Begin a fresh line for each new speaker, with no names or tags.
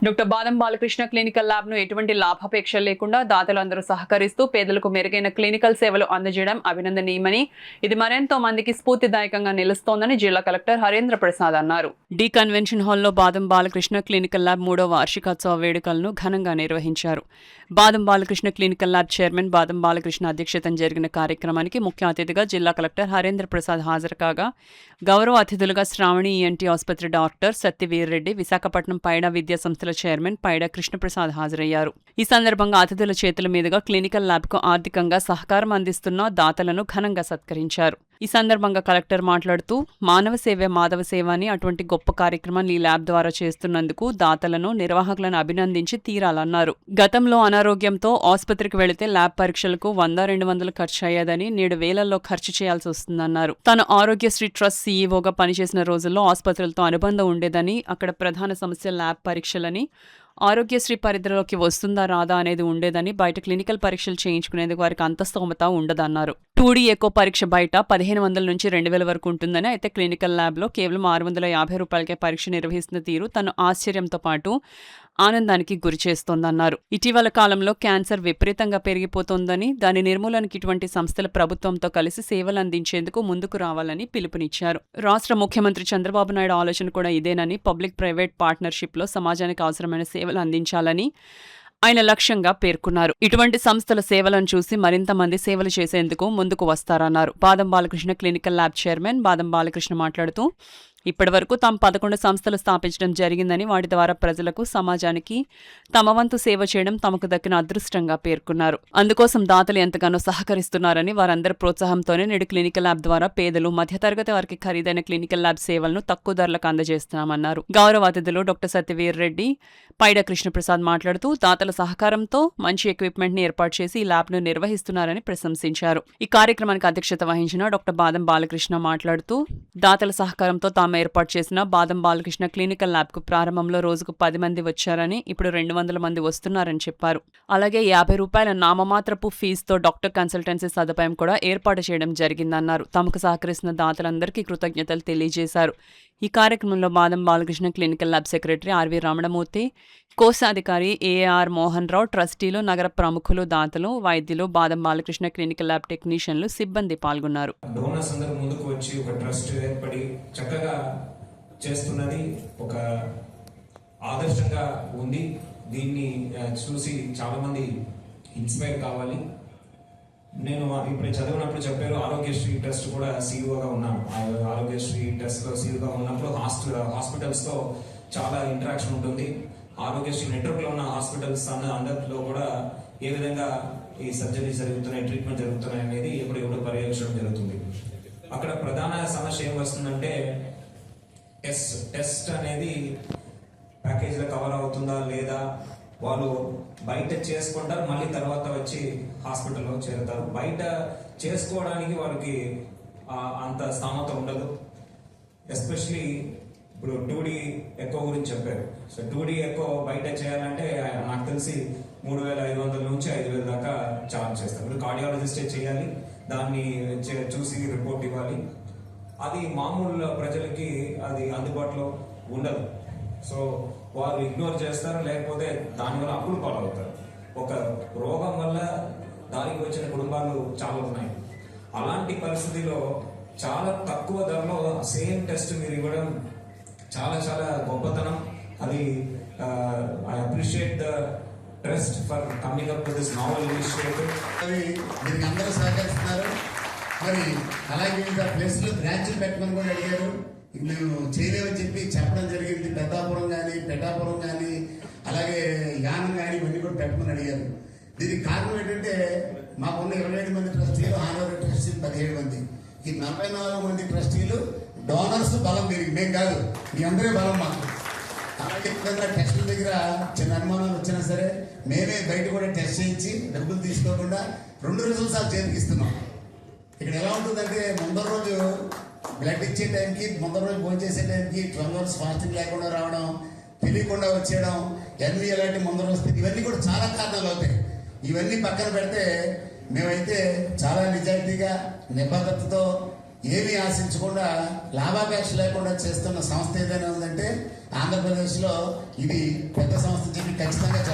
Doctor బాదం Balakrishna clinical lab ను ఎటువంటి లాభాపేక్ష లేకుండా దాతలందరూ సహకరిస్తూ పేదలకు మెరుగైన క్లినికల్ సేవలు అందజేయడం అభినందనీయమని, ఇది మరెంతో మందికి స్ఫూర్తిదాయకంగా నిలుస్తోందని జిల్లా కలెక్టర్ హరేంద్ర ప్రసాద్ అన్నారు. డి కన్వెన్షన్ హాల్లో బాదం బాలకృష్ణ క్లినికల్ ల్యాబ్ 3వ వార్షికోత్సవ వేడుకలను ఘనంగా నిర్వహించారు. బాదం బాలకృష్ణ క్లినికల్ ల్యాబ్ చైర్మన్ బాదం బాలకృష్ణ అధ్యక్షతన జరిగిన కార్యక్రమానికి ముఖ్య అతిథిగా జిల్లా కలెక్టర్ హరేంద్ర ప్రసాద్ హాజరు కాగా, గౌరవ అతిథులుగా శ్రావణి ఈఎన్టీ ఆసుపత్రి డాక్టర్ సత్యవీర్ రెడ్డి, విశాఖపట్నం పైడా విద్యా సంస్థల చైర్మన్ పైడా కృష్ణప్రసాద్ హాజరయ్యారు. ఈ సందర్భంగా అతిథుల చేతుల మీదుగా క్లినికల్ ల్యాబ్కు ఆర్థికంగా సహకారం అందిస్తున్న దాతలను ఘనంగా సత్కరించారు. ఈ సందర్భంగా కలెక్టర్ మాట్లాడుతూ, మానవ సేవే మాధవ సేవ అని అటువంటి గొప్ప కార్యక్రమాన్ని ఈ ల్యాబ్ ద్వారా చేస్తున్నందుకు దాతలను, నిర్వాహకులను అభినందించి తీరాలన్నారు. గతంలో అనారోగ్యంతో ఆసుపత్రికి వెళితే ల్యాబ్ పరీక్షలకు 100-200 ఖర్చు అయ్యేదని, నేడు వేలల్లో ఖర్చు చేయాల్సి వస్తుందన్నారు. తాను ఆరోగ్యశ్రీ ట్రస్ట్ సీఈఓగా పనిచేసిన రోజుల్లో ఆసుపత్రులతో అనుబంధం ఉండేదని, అక్కడ ప్రధాన సమస్య ల్యాబ్ పరీక్షలని, ఆరోగ్యశ్రీ పరిధిలోకి వస్తుందా రాదా అనేది ఉండేదని, బయట క్లినికల్ పరీక్షలు చేయించుకునేందుకు వారికి అంత స్తోమత ఉండదన్నారు. 2D ఎకో పరీక్ష బయట 1500 నుంచి 2000 వరకు ఉంటుందని, అయితే క్లినికల్ ల్యాబ్లో కేవలం 650 రూపాయలకే పరీక్ష నిర్వహిస్తున్న తీరు తను ఆశ్చర్యంతో పాటు ఆనందానికి గురి చేస్తోందన్నారు. ఇటీవల కాలంలో క్యాన్సర్ విపరీతంగా పెరిగిపోతోందని, దాని నిర్మూలనకి ఇటువంటి సంస్థల ప్రభుత్వంతో కలిసి సేవలు అందించేందుకు ముందుకు రావాలని పిలుపునిచ్చారు. రాష్ట్ర ముఖ్యమంత్రి చంద్రబాబు నాయుడు ఆలోచన కూడా ఇదేనని, పబ్లిక్ ప్రైవేట్ పార్ట్నర్షిప్లో సమాజానికి అవసరమైన సేవలు అందించాలని ఆయన లక్ష్యంగా పేర్కొన్నారు. ఇటువంటి సంస్థల సేవలను చూసి మరింత మంది సేవలు చేసేందుకు ముందుకు వస్తారన్నారు. బాదం బాలకృష్ణ క్లినికల్ ల్యాబ్ చైర్మన్ బాదం బాలకృష్ణ మాట్లాడుతూ, ఇప్పటివరకు తాము 11 సంస్థలు స్థాపించడం జరిగిందని, వాటి ద్వారా ప్రజలకు, సమాజానికి తమ వంతు సేవ చేయడం తమకు దక్కిన అదృష్టంగా పేర్కొన్నారు. అందుకోసం దాతలు ఎంతగానో సహకరిస్తున్నారని, వారందరి ప్రోత్సాహంతోనే నేడు క్లినికల్ ల్యాబ్ ద్వారా పేదలు, మధ్యతరగతి వారికి ఖరీదైన క్లినికల్ ల్యాబ్ సేవలను తక్కువ ధరలకు అందజేస్తున్నామన్నారు. గౌరవ అతిథులు డాక్టర్ సత్యవీర్ రెడ్డి, పైడా కృష్ణప్రసాద్ మాట్లాడుతూ, దాతల సహకారంతో మంచి ఎక్విప్మెంట్ ని ఏర్పాటు చేసి ఈ ల్యాబ్ ను నిర్వహిస్తున్నారని ప్రశంసించారు. ఈ కార్యక్రమానికి అధ్యక్షత వహించిన డాక్టర్ బాదం బాలకృష్ణ మాట్లాడుతూ, దాతల సహకారంతో తాము ఏర్పాటు చేసిన బాదం బాలకృష్ణ క్లినికల్ ల్యాబ్ కు ప్రారంభంలో రోజుకు 10 మంది వచ్చారని, ఇప్పుడు 200 మంది వస్తున్నారని చెప్పారు. అలాగే 50 రూపాయల నామమాత్రపు ఫీజుతో డాక్టర్ కన్సల్టెన్సీ సదుపాయం కూడా ఏర్పాటు చేయడం జరిగిందన్నారు. తమకు సహకరిస్తున్న దాతలందరికీ కృతజ్ఞతలు తెలియజేశారు. ఈ కార్యక్రమంలో Badam Balakrishna clinical lab secretary R V Ramanamurthy, కోశాధికారి ఏఆర్ మోహన్ రావు, ట్రస్టీలు, నగర ప్రముఖులు, దాతలు, వైద్యులు, బాదం బాలకృష్ణ క్లినికల్ ల్యాబ్ టెక్నీషియన్లు, సిబ్బంది పాల్గొన్నారు.
డోనర్స్ అందరూ ముందుకు వచ్చి ఒక ట్రస్ట్ ఏర్పడి చక్కగా చేస్తున్నది ఒక ఆదర్శంగా ఉంది. దీన్ని చూసి చాలా మంది ఇన్స్పైర్ కావాలి. నేను ఇప్పుడు చదివినప్పుడు చెప్పారు, ఆరోగ్యశ్రీ ట్రస్ట్ కూడా సీఈఓగా ఉన్నాను. ఆరోగ్యశ్రీ ట్రస్ట్లో సీఈఓగా ఉన్నప్పుడు హాస్పిటల్స్తో చాలా ఇంటరాక్షన్ ఉంటుంది. ఆరోగ్యశ్రీ నెట్వర్క్లో ఉన్న హాస్పిటల్స్ అందరిలో కూడా ఏ విధంగా ఈ సర్జరీస్ జరుగుతున్నాయి, ట్రీట్మెంట్ జరుగుతున్నాయి అనేది ఎప్పుడు పర్యవేక్షణ జరుగుతుంది. అక్కడ ప్రధాన సమస్య ఏం వస్తుందంటే, టెస్ట్ అనేది ప్యాకేజీలో కవర్ అవుతుందా లేదా, వాళ్ళు బయట చేసుకుంటారు, మళ్ళీ తర్వాత వచ్చి హాస్పిటల్లో చేరుతారు. బయట చేసుకోవడానికి వారికి అంత స్థామత ఉండదు. ఎస్పెషలీ ఇప్పుడు 2D ఎకో గురించి చెప్పారు. సో 2D ఎకో బయట చేయాలంటే నాకు తెలిసి 3500 నుంచి 5000 దాకా ఛార్జ్ చేస్తారు. ఇప్పుడు కార్డియాలజిస్టే చేయాలి, దాన్ని చూసి రిపోర్ట్ ఇవ్వాలి. అది మామూలు ప్రజలకి అది అందుబాటులో ఉండదు. సో వారు ఇగ్నోర్ చేస్తారు, లేకపోతే దానివల్ల అప్పులు పాలవుతారు. ఒక రోగం వల్ల దానికి వచ్చిన కుటుంబాలు చాలా ఉన్నాయి. అలాంటి పరిస్థితిలో చాలా తక్కువ ధరలో సేమ్ టెస్ట్ మీరు ఇవ్వడం చాలా చాలా గొప్పతనం. అది I appreciate the trust for coming up with this novel initiative.
దీనికి అందరూ సహకరిస్తున్నారు. మరి అలాగే ఇంకా ప్లేస్లో బ్రాంచ్లు పెట్టమని కూడా అడిగారు. మేము చేయలేమని చెప్పి చెప్పడం జరిగింది. పెద్దాపురం కానీ అలాగే యానం కానీ ఇవన్నీ కూడా పెట్టమని అడిగారు. దీనికి కారణం ఏంటంటే, మాకున్న 27 మంది ట్రస్టీలు, ఆనరీ ట్రస్టీలు 17 మంది, ఈ 44 మంది ట్రస్టీలు డోనర్స్ బలం దీనికి. మేము కాదు, మీ అందరే బలం మాకు. అలాగే టెస్టుల దగ్గర చిన్న అనుమానాలు వచ్చినా సరే మేమే బయట కూడా టెస్ట్ చేయించి డబ్బులు తీసుకోకుండా 2 రిజల్ట్స్ చేతికి ఇస్తున్నాం. ఇక్కడ ఎలా ఉంటుందంటే, ముందర రోజు బ్లడ్ ఇచ్చే టైంకి, ముందర రోజు భోజనం చేసే టైంకి 12 hours ఫాస్టింగ్ లేకుండా రావడం, తెలియకుండా వచ్చేయడం, ఎన్వి అలాంటి ముందర వస్తే ఇవన్నీ కూడా చాలా కారణాలు అవుతాయి. ఇవన్నీ పక్కన పెడితే మేమైతే చాలా నిజాయితీగా, నిబద్ధతతో, ఏమీ ఆశించకుండా, లాభాపేక్ష లేకుండా చేస్తున్న సంస్థ ఏదైనా ఉందంటే ఆంధ్రప్రదేశ్లో ఇది పెద్ద సంస్థ ఖచ్చితంగా